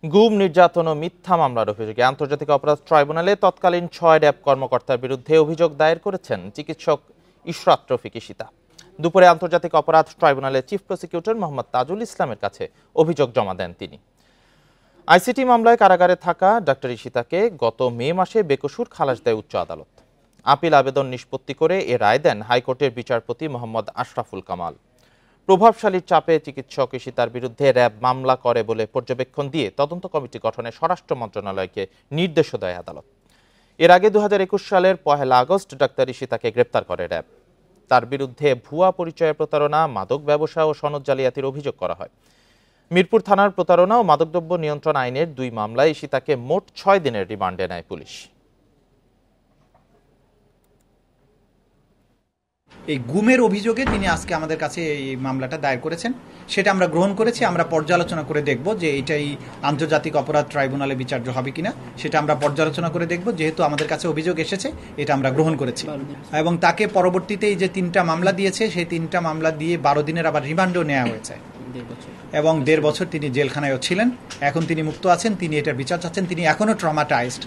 গুম, নির্যাতন ও মিথ্যা মামলার অভিযোগে আন্তর্জাতিক অপরাধ ট্রাইব্যুনালে তৎকালীন ৬ র‍্যাব কর্মকর্তার বিরুদ্ধে অভিযোগ দায়ের করেছেন চিকিৎসক ইশরাত রফিক ঈশিতা। দুপুরে আন্তর্জাতিক অপরাধ ট্রাইব্যুনালের চিফ প্রসিকিউটর মোহাম্মদ তাজুল ইসলামের কাছে অভিযোগ জমা দেন তিনি। আইসিটি মামলায় কারাগারে থাকা ডাক্তার ঈশিতাকে গত মে মাসে বেকসুর খালাস দেয় উচ্চ আদালত। আপিল আবেদন নিষ্পত্তি করে এ রায় দেন হাইকোর্টের বিচারপতি মোহাম্মদ আশরাফুল কামাল। প্রভাবশালীর চাপে চিকিৎসক ঈশিতার বিরুদ্ধে র‍্যাব মামলা করে বলে পর্যবেক্ষণ দিয়ে তদন্ত কমিটি গঠনে স্বরাষ্ট্র মন্ত্রণালয়কে নির্দেশও দেয় আদালত। এর আগে ২০২১ সালের ১ আগস্ট ডাক্তার ঈশিতাকে গ্রেপ্তার করে র‍্যাব। তার বিরুদ্ধে ভুয়া পরিচয় প্রতারণা, মাদক ব্যবসা ও সনদ জালিয়াতির অভিযোগ করা হয়। মিরপুর থানার প্রতারণা ও মাদকদ্রব্য নিয়ন্ত্রণ আইনের ২ মামলায় ঈশিতাকে মোট ৬ দিনের রিমান্ডে নেয় পুলিশ। এই গুমের অভিযোগে তিনি আজকে আমাদের কাছে এই মামলাটা দায়ের করেছেন, সেটা আমরা গ্রহণ করেছি। আমরা পর্যালোচনা করে দেখব যে এটাই আন্তর্জাতিক অপরাধ ট্রাইব্যুনালে বিচার্য হবে কিনা, সেটা আমরা পর্যালোচনা করে দেখব। যেহেতু আমাদের কাছে অভিযোগ এসেছে, এটা আমরা গ্রহণ করেছি এবং তাকে পরবর্তীতে এই যে ৩টা মামলা দিয়েছে, সেই ৩টা মামলা দিয়ে ১২ দিনের আবার রিমান্ডও নেওয়া হয়েছে এবং ১.৫ বছর তিনি জেলখানায়ও ছিলেন। এখন তিনি মুক্ত আছেন, তিনি এটার বিচার চাচ্ছেন। তিনি এখনও ট্রমাটাইজড।